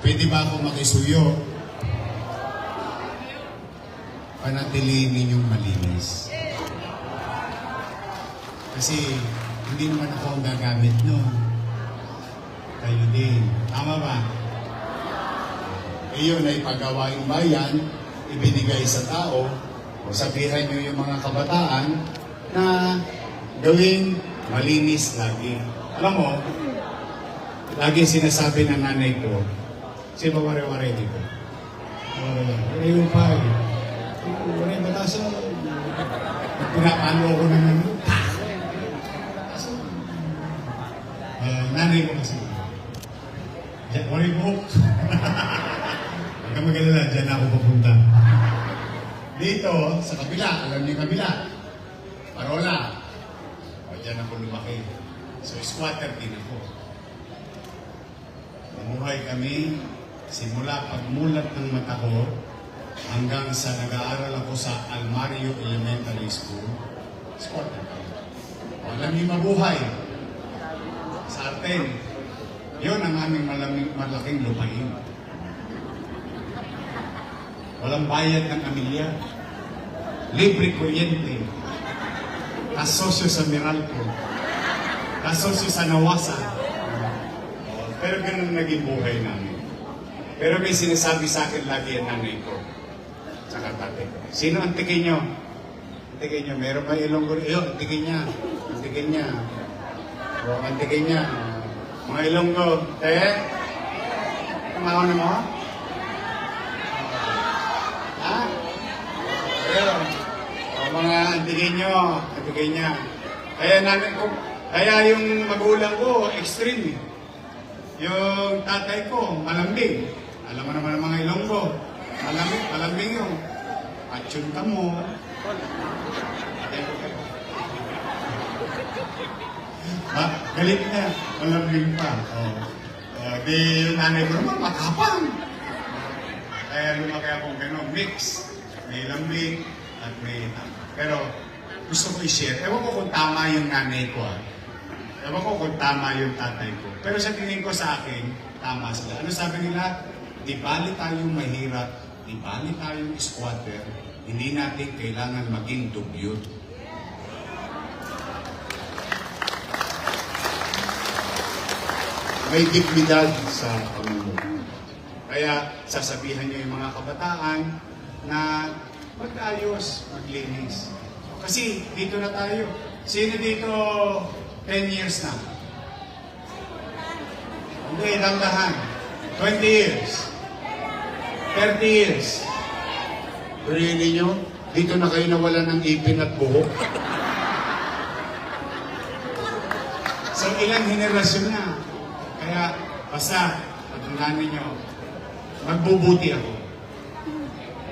Pwede ba ako makisuyo? Panatilihin ninyong malinis. Kasi hindi naman ako ang gagamit nun. Kayo din. Tama ba? Iyon ay paggawaing bayan, ibinigay sa tao, o sabihan nyo yung mga kabataan na gawing malinis lagi. Alam mo, lagi sinasabi ng nanay ko, si Mawari-Wari dito. Yung pa eh. Wala yung bataso. Pinapalo ko ng ano. Nanay ko kasi. Wari po. Huwag ka mag-alala, dyan ako papunta. Dito, sa kabila, alam niyo yung kabila. Parola. O, dyan ako lumaki. So, squatter din ako. Namuhay kami, simula pagmulat ng mata ko, hanggang sa nag-aaral ako sa Almario Elementary School. Squatter kami. Alam niyo mabuhay. Sa atin, yun ang aming malaking lupain. Walang bayad ng amilya. Libre kuryente. Kasosyo sa Meralco. Kasosyo sa Nawasa. Pero ganun naging buhay namin. Pero may sinasabi sa akin lagi ang nanay ko. Tsaka tatay ko. Sino ang tikin nyo? Antikin nyo. Meron ba Ilonggo? Antikin niya. Antikin niya. O, antikin niya. Mga Ilonggo. Kumaon na mo? Ha? Pero, mga antikin nyo. Antikin niya. Kaya nanay ko, kaya yung magulang ko, extreme. Yung tatay ko, malambing. Alam mo naman ang mga Ilonggo. Malambing yung atsyun ka mo. Galit na. Malambing pa. Di yung nanay ko naman, matapang. Kaya lumaki akong gano'n, mix. May lambing at may tama. Pero gusto ko i-share. Ewan ko kung tama yung nanay ko. Ewan ko kung tama yung tatay ko. Pero sa tingin ko sa akin, tama sila. Ano sabi nila? Di bali tayong mahirap, di bali tayong squatter, hindi natin kailangan maging dugyot. May dignidad sa pamumuhay. Kaya sasabihan niyo yung mga kabataan na mag-ayos, maglinis. Kasi dito na tayo. Sino dito 10 years na? Hindi, dandahan. 20 years. 30 years. Really nyo? Dito na kayo nawalan ng ipin at buhok. So, ilang henerasyon na. Kaya, basta, patandaan ninyo, magbubuti ako.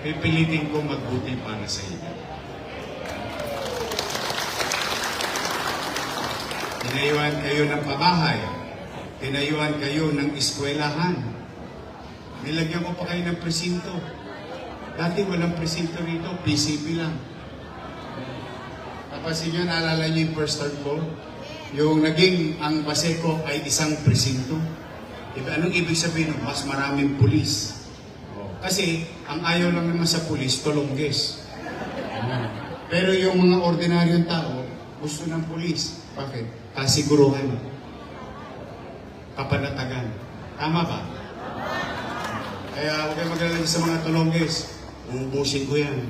Pipilitin ko magbuti para sa inyo. Tinayuan kayo ng pabahay. Tinayuan kayo ng eskwelahan. Nilagyan ko pa kayo ng presinto. Dati walang presinto rito, PCP lang. Tapasin nyo, naalala nyo yung first term ko? Yung naging ang Baseco ay isang presinto. Anong ibig sabihin? Mas maraming pulis. Kasi ang ayaw lang naman sa pulis, tulongges. Pero yung mga ordinaryong tao, gusto ng pulis. Bakit? Kasiguruhan. Kapanatagan. Tama ba? Kaya huwag kayo mag-alala sa mga tulongges. Uubusin ko yan.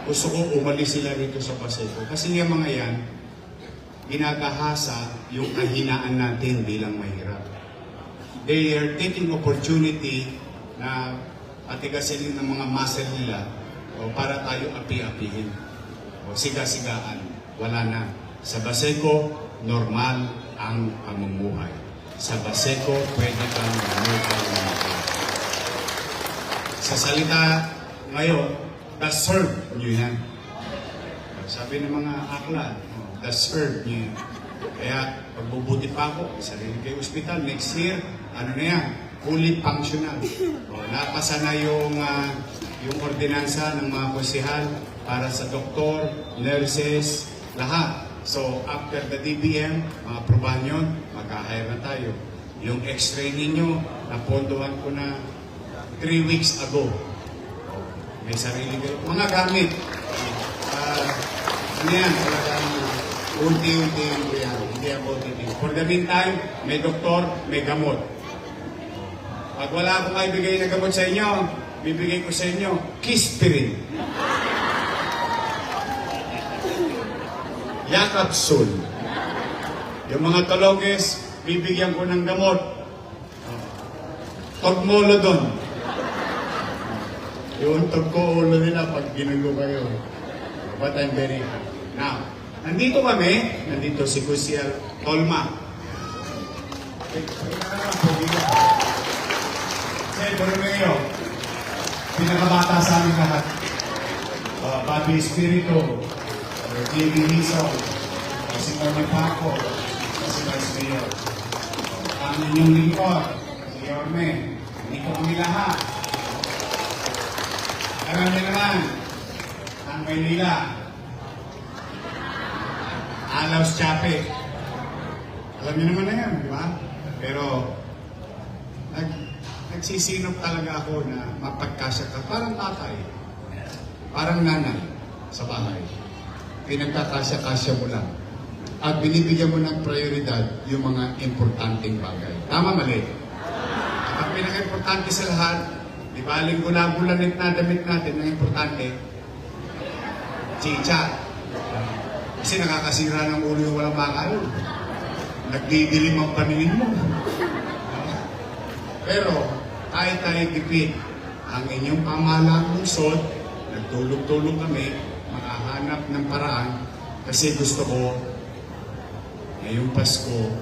Gusto ko umalis sila rito sa Paseco. Kasi yung mga yan, ginagahasa yung kahinaan natin bilang mahirap. They are taking opportunity na patigasin ng mga muscle nila para tayo api-apihin. Siga-sigaan. Wala na. Sa Baseco, normal ang pamumuhay. Sa Baseco, pwede kang mamuhay. Sa salita ngayon, deserve nyo yan. Sabi ng mga akla, deserve nyo yan. Kaya, pagbubuti pa ako, sarili kayo ospital, next year, ano na yan, fully functional. Napasa na yung ordinansa ng mga konsehal para sa doktor, nurses, lahat. So, after the DBM, mga aprobahan yun, magka-hire na tayo. Yung x-ray ninyo, napondohan ko na 3 weeks ago. May sarili kayo. Mga gamit. Ano yan? Talagang unti-unti yan. Hindi ako titig. For the meantime, may doktor, may gamot. Pag wala akong maibigay na gamot sa inyo, bibigay ko sa inyo, Kispirin. Yakapsul. Yung mga taloges, bibigyan ko ng gamot. Togmolodon. Yung tagko-ulo nila pag ginulo kayo. But I'm very happy. Now, nandito kami, nandito si Kusiel Tolma. Sir Borromeo, pinakabata sa amin lahat. Bobby Espiritu, J.B. Lizon, si Tony Paco, si Vice Mayor. Ang inyong lingkod, si Yorme, nandito kami lahat. Alam niyo naman, ang Maynila, Alaus Chape. Alam niyo naman na yan, di ba? Pero, nagsisinop talaga ako na mapagkasya ka. Parang tatay, parang nanay sa bahay. Pinagkakasya-kasya mo lang. At binibigyan mo ng prioridad yung mga importanteng bagay. Tama, mali? At pinaka-importante sa lahat, di ba, gula-gulanit na damit natin, ang importante, chicha. Kasi nakakasira ng ulo yung walang makalo. Nagdidilim ang paningin mo. Pero, kahit tayo tipid, ang inyong pamahalang lungsod, nagtulog-tulog kami, makahanap ng paraan, kasi gusto ko, ngayong Pasko,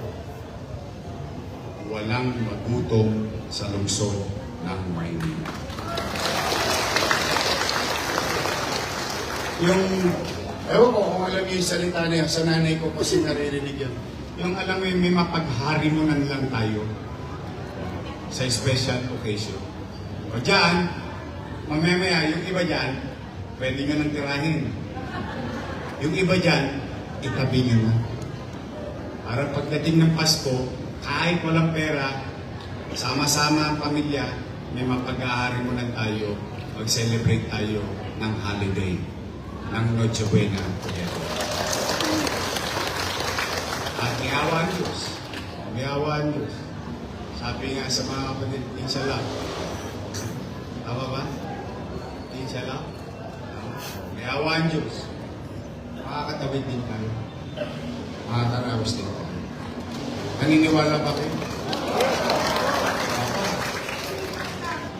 walang magutom sa lungsod ng Maynila. Yung, ewan ko kung alam niyo yung salita niya, sa nanay ko kasi naririnig yun. Yung alam mo yung may mapagharimunan lang tayo sa special occasion. O dyan, mamaya yung iba dyan, pwede nyo nang tirahin. Yung iba dyan, itabi nyo na. Para pagdating ng Pasko, kahit walang pera, sama-sama ang pamilya, may mapag-aharimunan tayo, mag-celebrate tayo ng holiday, ng Noche Buena together. At niawa ang Diyos. Niawa ang Diyos. Sabi nga sa mga kapatid, inshallah. Tama ba? Inshallah. Niawa ang Diyos. Makakatawid din tayo. Makakarawas din tayo. Naniniwala ba kayo?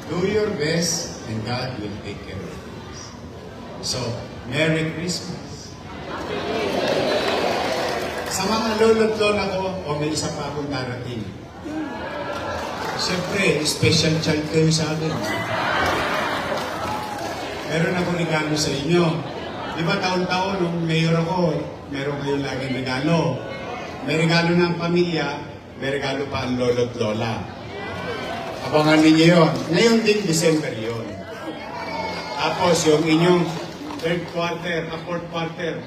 Do your best and God will take care of you. So, Merry Christmas. Sa mga lolo't lola ko, may isa pa akong darating. Siyempre, special child kayo sa akin. Meron akong regalo sa inyo. Di ba taon-taon, nung mayor ako, meron kayong laging regalo. May regalo ng pamilya, may regalo pa ang lolo't lola. Abangan ninyo yun. Ngayon din, December yun. Tapos yung inyong fourth quarter,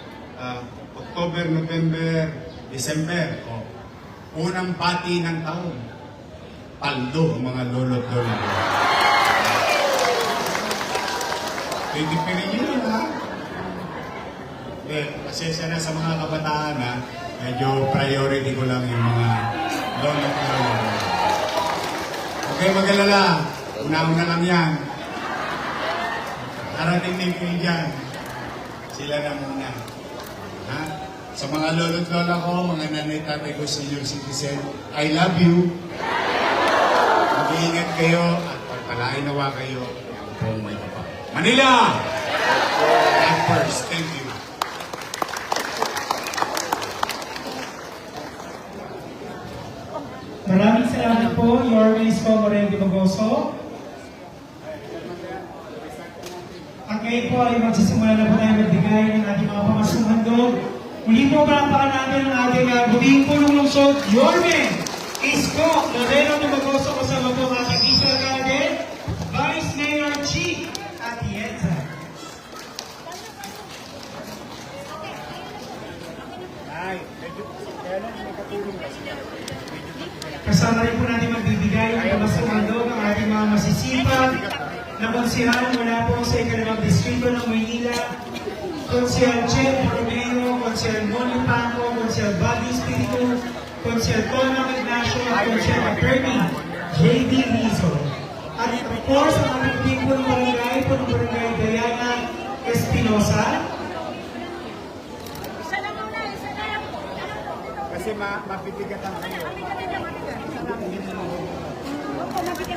October, November, December. Unang pati ng taon. Paldo ang mga lolo't lola. Pwede yun, ha? Pasensya na sa mga kabataan, ha? Medyo priority ko lang yung mga lolo't lola. Okay, mag-alala. Una-una lang yan. Darating din kayo dyan. Sila na muna. Ha? Sa mga lolo't lola ko, mga nanay tatay ko, senior citizen, I love you. Mag-iingat kayo at pagpalain nawa kayo ng buong may kapal. Manila! God first. Thank you. Maraming salamat po, Your Isko Moreno de Bagoso. At ngayon po ay magsisimula na po tayo magbigay ng ating mga pamasong handog. Muli po palapakan natin ang ating buting pulong lungsod, Yorme Isko Moreno de Bagoso, kasama po ang ating Isla Garden, Vice Mayor Chi Atienza. Kasama rin po natin konsihal mula po sa ikalawang distrito ng Maynila, Konsihal Chen Romeo, Konsihal Monyo Paco, Konsihal Bobby Espiritu, Konsihal Conrad Ignacio, at Konsihal Attorney J.D. Rizzo. At of course, ang ating po ng barangay Diana Espinosa. Isa lang muna, isa lang. Kasi mabibigat ang kayo. Opo, mabigat